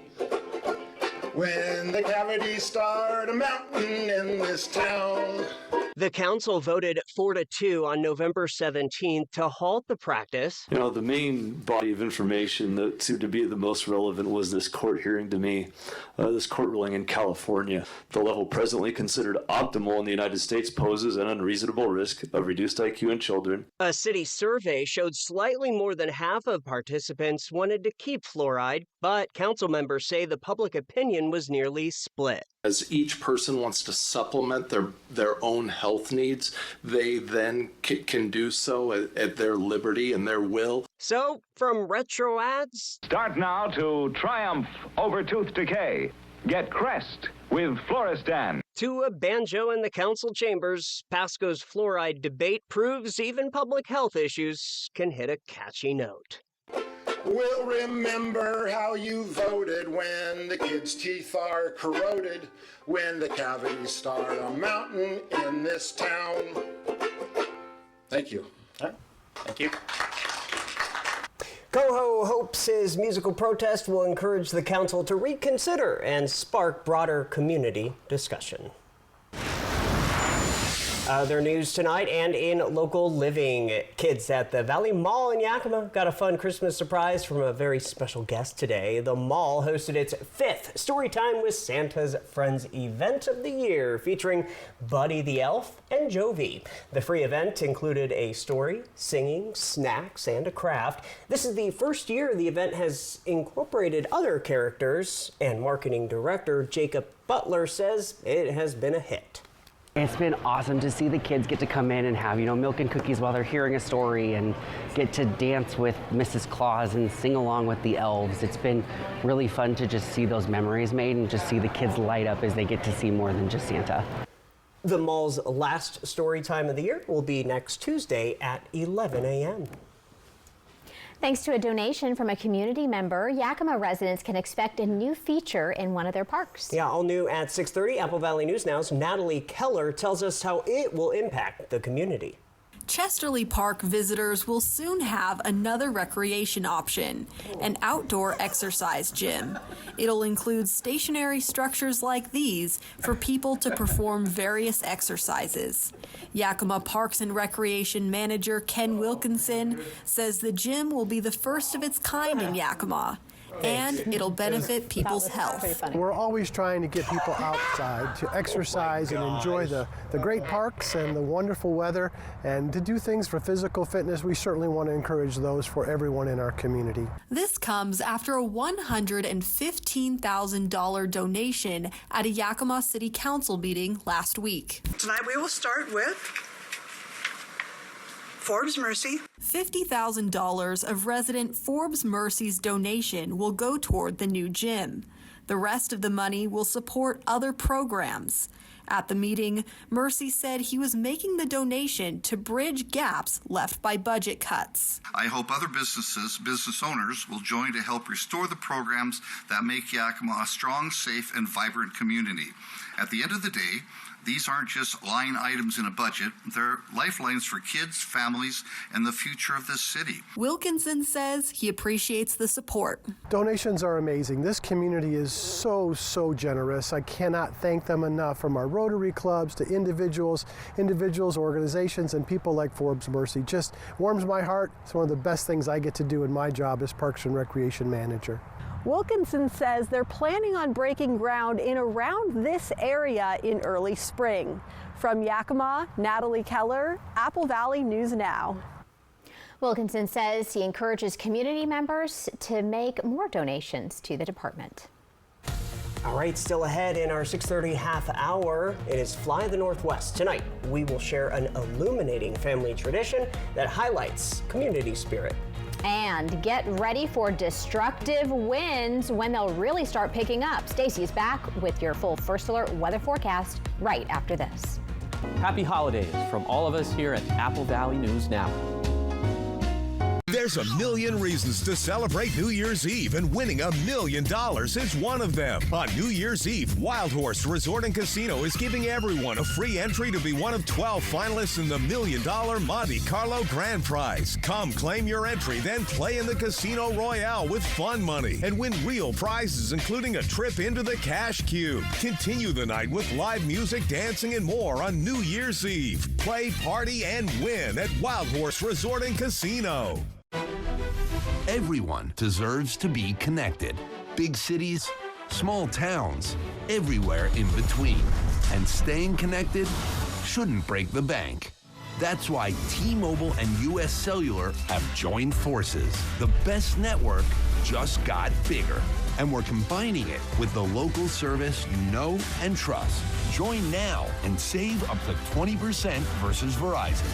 When the cavities start a mountain in this town. The council voted 4-2 on November 17th to halt the practice. You know, the main body of information that seemed to be the most relevant was this court hearing to me, this court ruling in California. The level presently considered optimal in the United States poses an unreasonable risk of reduced IQ in children. A city survey showed slightly more than half of participants wanted to keep fluoride, but council members say the public opinion was nearly split. As each person wants to supplement their own health needs, they then can do so at their liberty and their will. So, from retro ads... Start now to triumph over tooth decay. Get Crest with Floristan. To a banjo in the council chambers, Pasco's fluoride debate proves even public health issues can hit a catchy note. We'll remember how you voted when the kids' teeth are corroded, when the cavities start a mountain in this town. Thank you. Thank you. Coho hopes his musical protest will encourage the council to reconsider and spark broader community discussion. Other news tonight and in local living. Kids at the Valley Mall in Yakima got a fun Christmas surprise from a very special guest today. The mall hosted its 5th Storytime with Santa's Friends event of the year, featuring Buddy the Elf and Jovi. The free event included a story, singing, snacks, and a craft. This is the first year the event has incorporated other characters, and marketing director Jacob Butler says it has been a hit. It's been awesome to see the kids get to come in and have, milk and cookies while they're hearing a story and get to dance with Mrs. Claus and sing along with the elves. It's been really fun to just see those memories made and just see the kids light up as they get to see more than just Santa. The mall's last story time of the year will be next Tuesday at 11 a.m. Thanks to a donation from a community member, Yakima residents can expect a new feature in one of their parks. Yeah, all new at 6:30. Apple Valley News Now's Natalie Keller tells us how it will impact the community. Chesterly Park visitors will soon have another recreation option, an outdoor exercise gym. It'll include stationary structures like these for people to perform various exercises. Yakima Parks and Recreation Manager Ken Wilkinson says the gym will be the first of its kind in Yakima, and it'll benefit people's health. We're always trying to get people outside to exercise and enjoy the great parks and the wonderful weather, and to do things for physical fitness. We certainly want to encourage those for everyone in our community. This comes after a $115,000 donation at a Yakima City Council meeting last week. Tonight we will start with Forbes Mercy. $50,000 of resident Forbes Mercy's donation will go toward the new gym. The rest of the money will support other programs. At the meeting, Mercy said he was making the donation to bridge gaps left by budget cuts. I hope other business owners will join to help restore the programs that make Yakima a strong, safe, and vibrant community. At the end of the day, these aren't just line items in a budget. They're lifelines for kids, families, and the future of this city. Wilkinson says he appreciates the support. Donations are amazing. This community is so generous. I cannot thank them enough, from our Rotary clubs to individuals, organizations, and people like Forbes Mercy. Just warms my heart. It's one of the best things I get to do in my job as Parks and Recreation Manager. Wilkinson says they're planning on breaking ground in around this area in early spring. From Yakima, Natalie Keller, Apple Valley News Now. Wilkinson says he encourages community members to make more donations to the department. All right, still ahead in our 6:30 half hour, it is Fly the Northwest. Tonight, we will share an illuminating family tradition that highlights community spirit. And get ready for destructive winds when they'll really start picking up. Stacy is back with your full First Alert weather forecast right after this. Happy holidays from all of us here at Apple Valley News Now. There's a million reasons to celebrate New Year's Eve, and winning $1 million is one of them. On New Year's Eve, Wild Horse Resort and Casino is giving everyone a free entry to be one of 12 finalists in the $1 million Monte Carlo Grand Prize. Come claim your entry, then play in the Casino Royale with fun money and win real prizes, including a trip into the Cash Cube. Continue the night with live music, dancing, and more on New Year's Eve. Play, party, and win at Wild Horse Resort and Casino. Everyone deserves to be connected. Big cities, small towns, everywhere in between. And staying connected shouldn't break the bank. That's why T-Mobile and US Cellular have joined forces. The best network just got bigger. And we're combining it with the local service you know and trust. Join now and save up to 20% versus Verizon.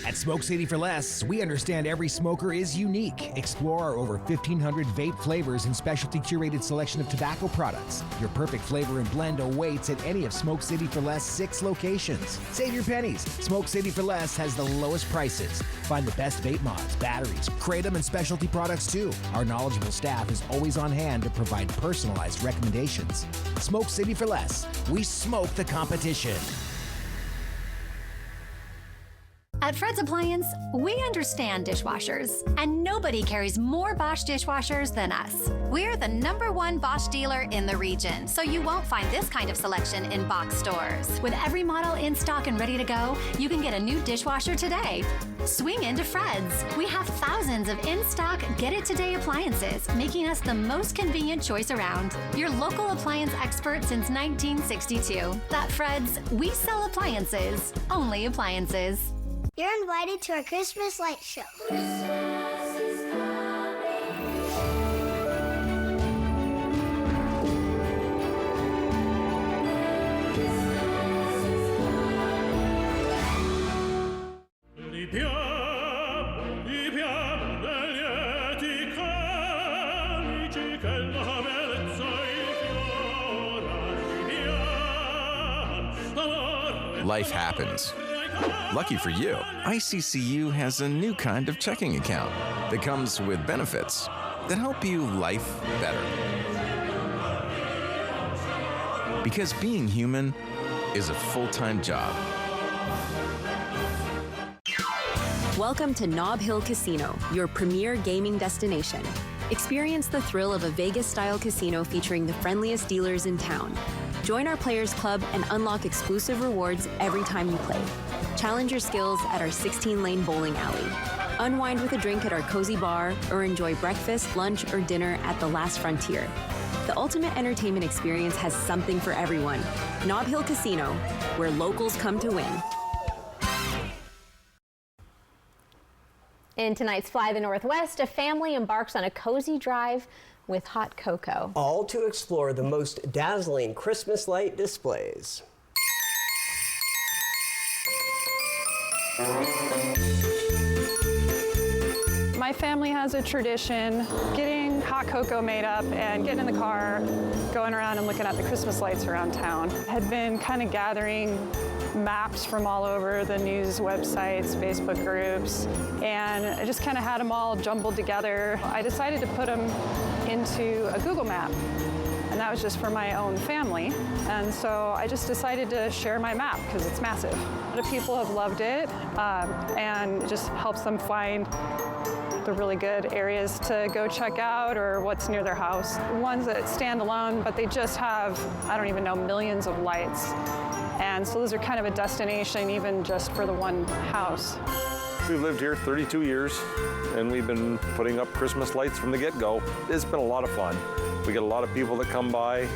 At Smoke City for Less, we understand every smoker is unique. Explore our over 1,500 vape flavors and specialty curated selection of tobacco products. Your perfect flavor and blend awaits at any of Smoke City for Less 6 locations. Save your pennies. Smoke City for Less has the lowest prices. Find the best vape mods, batteries, kratom, and specialty products too. Our knowledgeable staff is always on hand to provide personalized recommendations. Smoke City for Less. We smoke the competition. At Fred's Appliance, we understand dishwashers, and nobody carries more Bosch dishwashers than us. We're the #1 Bosch dealer in the region, so you won't find this kind of selection in box stores. With every model in stock and ready to go, you can get a new dishwasher today. Swing into Fred's. We have thousands of in-stock get-it-today appliances, making us the most convenient choice around. Your local appliance expert since 1962. At Fred's, we sell appliances, only appliances. You're invited to our Christmas light show. Life happens. Lucky for you, ICCU has a new kind of checking account that comes with benefits that help you life better. Because being human is a full-time job. Welcome to Nob Hill Casino, your premier gaming destination. Experience the thrill of a Vegas-style casino featuring the friendliest dealers in town. Join our Players Club and unlock exclusive rewards every time you play. Challenge your skills at our 16-lane bowling alley. Unwind with a drink at our cozy bar, or enjoy breakfast, lunch, or dinner at the Last Frontier. The ultimate entertainment experience has something for everyone. Nob Hill Casino, where locals come to win. In tonight's Fly the Northwest, a family embarks on a cozy drive with hot cocoa. All to explore the most dazzling Christmas light displays. My family has a tradition getting hot cocoa made up and getting in the car, going around and looking at the Christmas lights around town. Had been kind of gathering maps from all over the news websites, Facebook groups, and I just kind of had them all jumbled together. I decided to put them into a Google map, and that was just for my own family. And so I just decided to share my map because it's massive. A lot of people have loved it, and it just helps them find the really good areas to go check out or what's near their house. Ones that stand alone, but they just have, I don't even know, millions of lights. And so those are kind of a destination even just for the one house. We've lived here 32 years, and we've been putting up Christmas lights from the get-go. It's been a lot of fun. We get a lot of people that come by,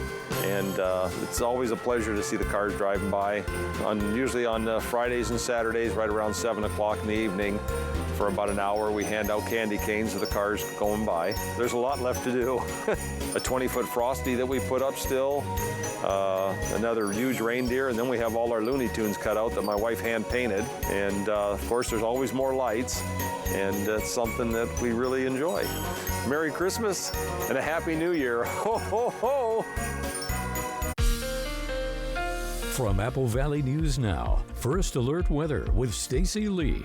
and it's always a pleasure to see the cars driving by. Usually on Fridays and Saturdays, right around 7 o'clock in the evening, for about an hour, we hand out candy canes to the cars going by. There's a lot left to do. A 20-foot Frosty that we put up still, another huge reindeer, and then we have all our Looney Tunes cut out that my wife hand-painted. And of course, there's always more lights, and it's something that we really enjoy. Merry Christmas and a Happy New Year. Ho, ho, ho! From Apple Valley News Now, First Alert Weather with Stacy Lee.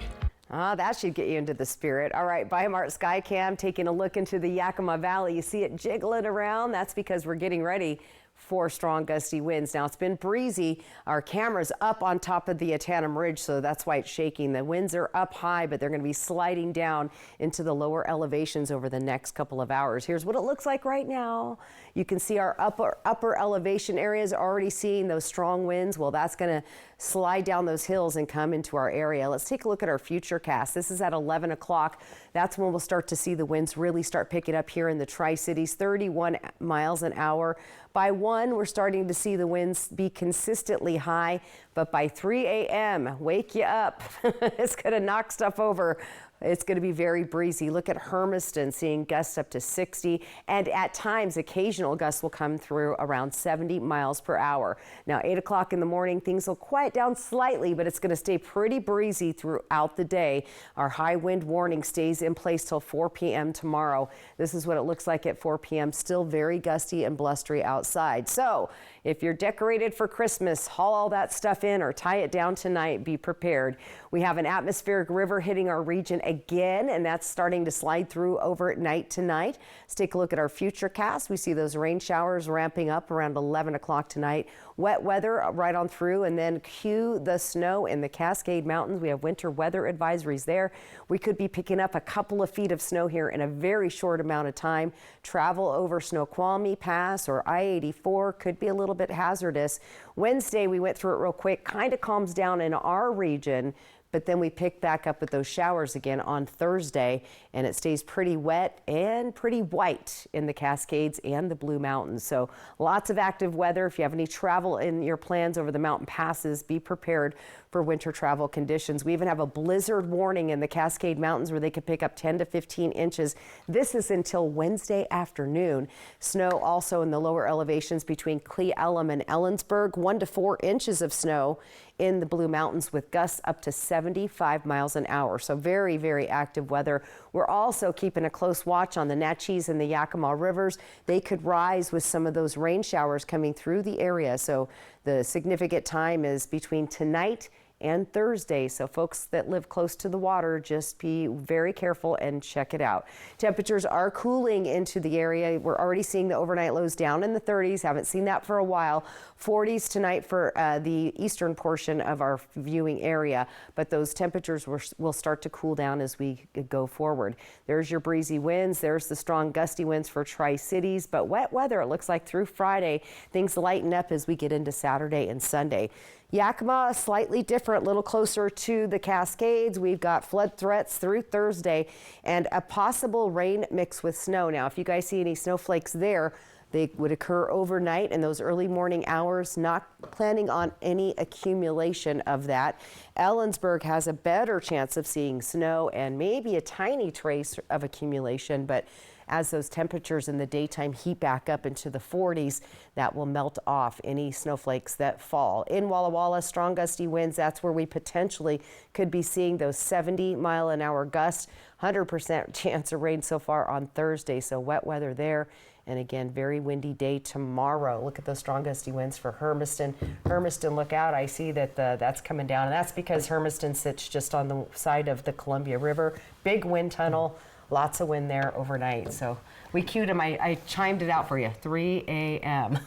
That should get you into the spirit. All right, Bi-Mart Skycam taking a look into the Yakima Valley. You see it jiggling around. That's because we're getting ready for strong gusty winds. Now, it's been breezy. Our camera's up on top of the Atanum Ridge, so that's why it's shaking. The winds are up high, but they're going to be sliding down into the lower elevations over the next couple of hours. Here's what it looks like right now. You can see our upper elevation areas already seeing those strong winds. Well, that's going to slide down those hills and come into our area. Let's take a look at our futurecast. This is at 11 o'clock. That's when we'll start to see the winds really start picking up here in the Tri-Cities, 31 miles an hour. By 1, we're starting to see the winds be consistently high, but by 3 a.m., wake you up. It's going to knock stuff over. It's going to be very breezy. Look at Hermiston, seeing gusts up to 60, and at times occasional gusts will come through around 70 miles per hour. Now, 8 o'clock in the morning, things will quiet down slightly, but it's going to stay pretty breezy throughout the day. Our high wind warning stays in place till 4 p.m. tomorrow. This is what it looks like at 4 p.m. Still very gusty and blustery outside. So if you're decorated for Christmas, haul all that stuff in or tie it down tonight. Be prepared. We have an atmospheric river hitting our region again, and that's starting to slide through over at night tonight. Let's take a look at our futurecast. We see those rain showers ramping up around 11 o'clock tonight. Wet weather right on through, and then cue the snow in the Cascade Mountains. We have winter weather advisories there. We could be picking up a couple of feet of snow here in a very short amount of time. Travel over Snoqualmie Pass or I-84 could be a little bit hazardous. Wednesday, we went through it real quick, kind of calms down in our region, but then we pick back up with those showers again on Thursday, and it stays pretty wet and pretty white in the Cascades and the Blue Mountains. So lots of active weather. If you have any travel in your plans over the mountain passes, be prepared for winter travel conditions. We even have a blizzard warning in the Cascade Mountains where they could pick up 10 to 15 inches. This is until Wednesday afternoon. Snow also in the lower elevations between Cle Elum and Ellensburg, 1 to 4 inches of snow in the Blue Mountains with gusts up to 75 miles an hour. So very, very active weather. We're also keeping a close watch on the Natchez and the Yakima rivers. They could rise with some of those rain showers coming through the area. So the significant time is between tonight and Thursday. So folks that live close to the water, just be very careful and check it out. Temperatures are cooling into the area. We're already seeing the overnight lows down in the 30s. Haven't seen that for a while. 40s tonight for the eastern portion of our viewing area, but those temperatures will start to cool down as we go forward. There's your breezy winds. There's the strong gusty winds for Tri-Cities, but wet weather, it looks like through Friday. Things lighten up as we get into Saturday and Sunday. Yakima, slightly different, a little closer to the Cascades. We've got flood threats through Thursday and a possible rain mixed with snow. Now, if you guys see any snowflakes there, they would occur overnight in those early morning hours, not planning on any accumulation of that. Ellensburg has a better chance of seeing snow and maybe a tiny trace of accumulation, but as those temperatures in the daytime heat back up into the 40s, that will melt off any snowflakes that fall. In Walla Walla, strong gusty winds, that's where we potentially could be seeing those 70-mile-an-hour gusts. 100% chance of rain so far on Thursday, so wet weather there. And again, very windy day tomorrow. Look at those strong gusty winds for Hermiston. Hermiston, look out. I see that that's coming down, and that's because Hermiston sits just on the side of the Columbia River. Big wind tunnel. Lots of wind there overnight. So we cued him. I chimed it out for you. 3 a.m.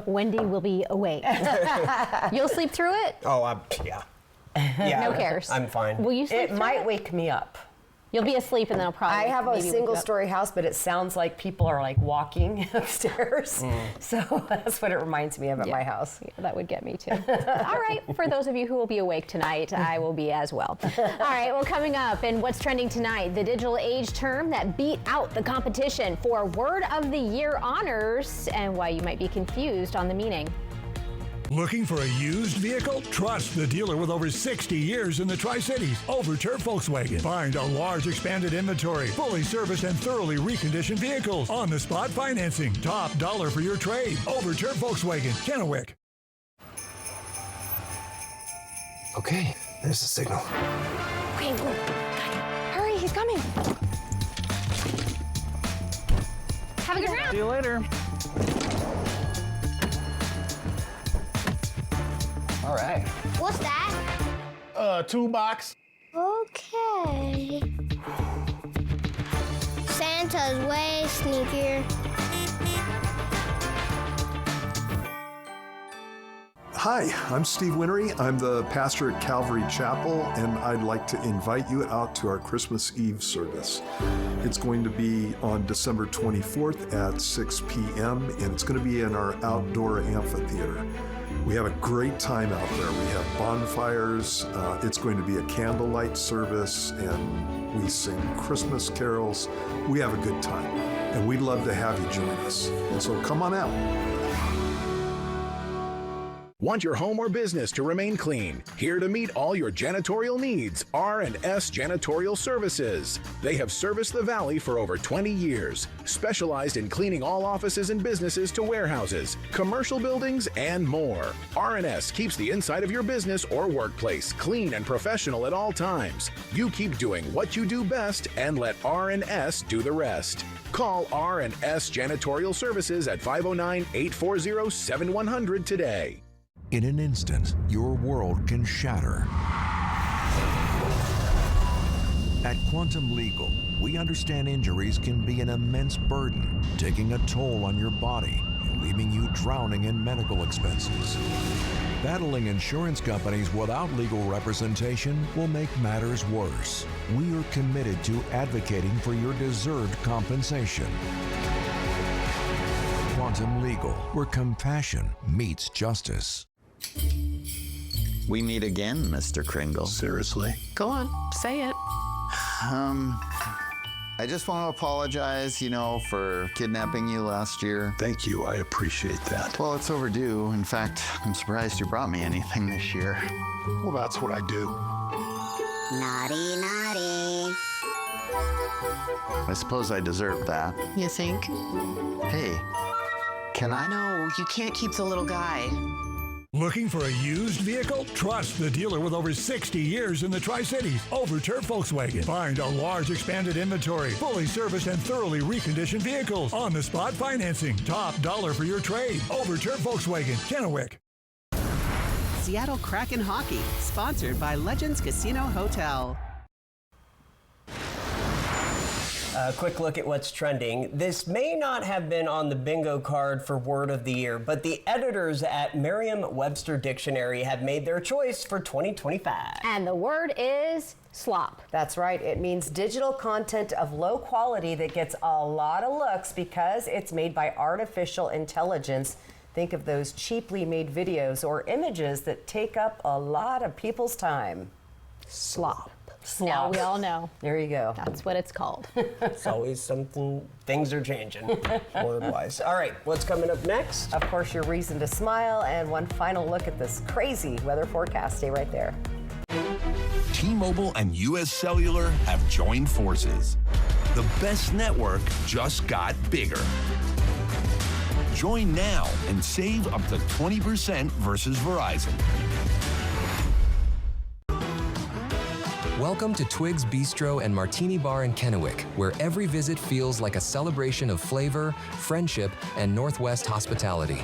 Wendy will be awake. You'll sleep through it? Oh, yeah. No cares. I'm fine. Will you sleep It through might wake me up. You'll be asleep and then I'll probably. I have a maybe wake you up. single-story house, but it sounds like people are like walking upstairs. So that's what it reminds me of at my house. Yeah, that would get me too. All right, for those of you who will be awake tonight, I will be as well. All right, well, coming up and what's trending tonight, the digital age term that beat out the competition for Word of the Year honors and why you might be confused on the meaning. Looking for a used vehicle? Trust the dealer with over 60 years in the Tri-Cities, Overturf Volkswagen. Find a large expanded inventory, fully serviced and thoroughly reconditioned vehicles, on-the-spot financing, top dollar for your trade. Overturf Volkswagen, Kennewick. Okay, there's the signal. Okay, hurry, he's coming. Have a good round. See you later. All right. What's that? Toolbox. Okay. Santa's way sneakier. Hi, I'm Steve Winery. I'm the pastor at Calvary Chapel, and I'd like to invite you out to our Christmas Eve service. It's going to be on December 24th at 6 p.m., and it's going to be in our outdoor amphitheater. We have a great time out there. We have bonfires. It's going to be a candlelight service, and we sing Christmas carols. We have a good time, and we'd love to have you join us. And so come on out. Want your home or business to remain clean? Here to meet all your janitorial needs, R&S Janitorial Services. They have serviced the Valley for over 20 years, specialized in cleaning all offices and businesses to warehouses, commercial buildings, and more. R&S keeps the inside of your business or workplace clean and professional at all times. You keep doing what you do best and let R&S do the rest. Call R&S Janitorial Services at 509-840-7100 today. In an instant, your world can shatter. At Quantum Legal, we understand injuries can be an immense burden, taking a toll on your body and leaving you drowning in medical expenses. Battling insurance companies without legal representation will make matters worse. We are committed to advocating for your deserved compensation. Quantum Legal, where compassion meets justice. We meet again, Mr. Kringle. Seriously? Go on, say it. I just want to apologize, for kidnapping you last year. Thank you. I appreciate that. Well, it's overdue. In fact, I'm surprised you brought me anything this year. Well, that's what I do. Naughty, naughty. I suppose I deserve that. You think? Hey, can I? No, you can't keep the little guy. Looking for a used vehicle? Trust the dealer with over 60 years in the Tri-Cities, Overturf Volkswagen. Find a large expanded inventory, fully serviced and thoroughly reconditioned vehicles, on-the-spot financing, top dollar for your trade. Overturf Volkswagen, Kennewick. Seattle Kraken Hockey, sponsored by Legends Casino Hotel. A quick look at what's trending. This may not have been on the bingo card for word of the year, but the editors at Merriam-Webster Dictionary have made their choice for 2025. And the word is slop. That's right. It means digital content of low quality that gets a lot of looks because it's made by artificial intelligence. Think of those cheaply made videos or images that take up a lot of people's time. Slop. Now we all know. There you go. That's what it's called. It's always something, things are changing, word-wise. All right, what's coming up next? Of course, your reason to smile and one final look at this crazy weather forecast. Stay right there. T-Mobile and U.S. Cellular have joined forces. The best network just got bigger. Join now and save up to 20% versus Verizon. Welcome to Twig's Bistro and Martini Bar in Kennewick, where every visit feels like a celebration of flavor, friendship, and Northwest hospitality.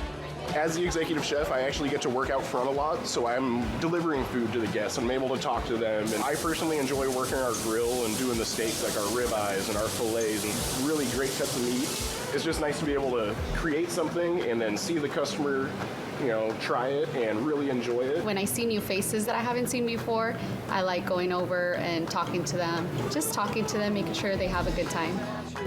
As the executive chef, I actually get to work out front a lot, so I'm delivering food to the guests and I'm able to talk to them. And I personally enjoy working our grill and doing the steaks like our ribeyes and our fillets and really great cuts of meat. It's just nice to be able to create something and then see the customer, try it and really enjoy it. When I see new faces that I haven't seen before, I like going over and talking to them, making sure they have a good time.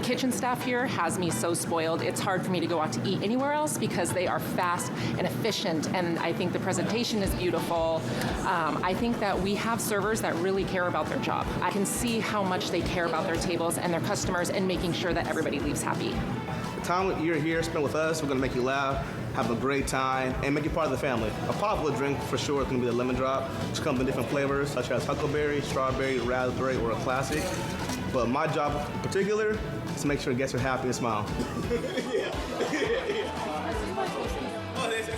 Kitchen staff here has me so spoiled. It's hard for me to go out to eat anywhere else because they are fast and efficient, and I think the presentation is beautiful. I think that we have servers that really care about their job. I can see how much they care about their tables and their customers and making sure that everybody leaves happy. The time you're here spent with us, we're going to make you laugh, have a great time, and make you part of the family. A popular drink for sure is going to be the lemon drop, which comes in different flavors such as huckleberry, strawberry, raspberry, or a classic. But my job in particular is to make sure guests are happy and smile.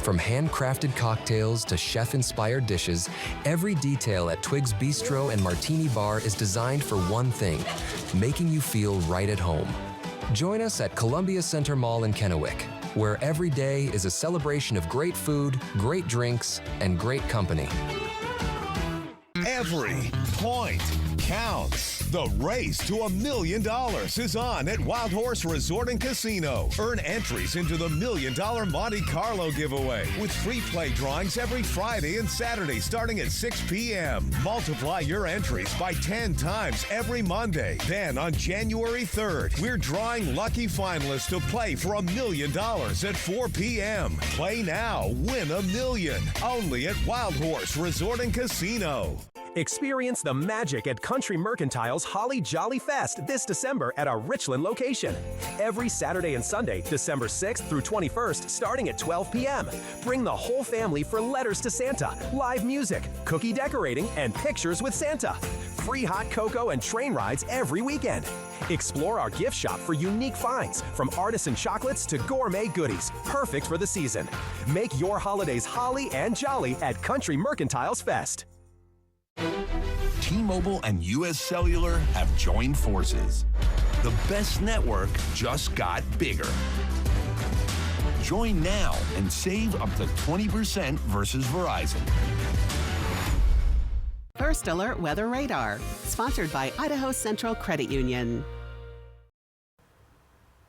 From handcrafted cocktails to chef-inspired dishes, every detail at Twig's Bistro and Martini Bar is designed for one thing, making you feel right at home. Join us at Columbia Center Mall in Kennewick, where every day is a celebration of great food, great drinks, and great company. Every point counts. The race to $1 million is on at Wild Horse Resort and Casino. Earn entries into the $1 Million Monte Carlo giveaway with free play drawings every Friday and Saturday starting at 6 p.m. Multiply your entries by 10 times every Monday. Then on January 3rd, we're drawing lucky finalists to play for $1 million at 4 p.m. Play now, win $1 million. Only at Wild Horse Resort and Casino. Experience the magic at Country Mercantile's Holly Jolly Fest this December at our Richland location. Every Saturday and Sunday, December 6th through 21st, starting at 12 p.m. Bring the whole family for letters to Santa, live music, cookie decorating, and pictures with Santa. Free hot cocoa and train rides every weekend. Explore our gift shop for unique finds, from artisan chocolates to gourmet goodies, perfect for the season. Make your holidays holly and jolly at Country Mercantile's Fest. T-Mobile and U.S. Cellular have joined forces. The best network just got bigger. Join now and save up to 20% versus Verizon. First Alert Weather Radar, sponsored by Idaho Central Credit Union.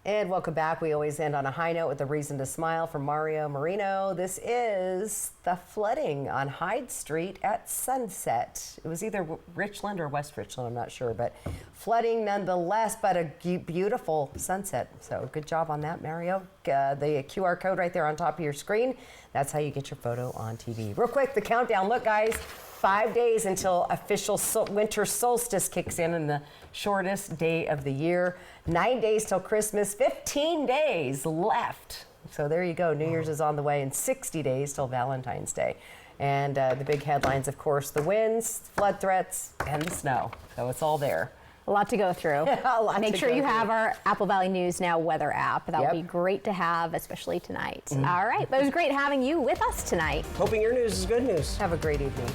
And welcome back. We always end on a high note with a reason to smile from Mario Marino. This is the flooding on Hyde Street at sunset. It was either Richland or West Richland, I'm not sure, but flooding nonetheless, but a beautiful sunset. So good job on that, Mario. The QR code right there on top of your screen. That's how you get your photo on TV. Real quick, the countdown. Look, guys. 5 days until official winter solstice kicks in the shortest day of the year. 9 days till Christmas, 15 days left. So there you go. New Year's is on the way, and 60 days till Valentine's Day. And the big headlines, of course, the winds, flood threats, and the snow. So it's all there. A lot to go through. Make sure you have our Apple Valley News Now weather app. That would be great to have, especially tonight. All right. But it was great having you with us tonight. Hoping your news is good news. Have a great evening.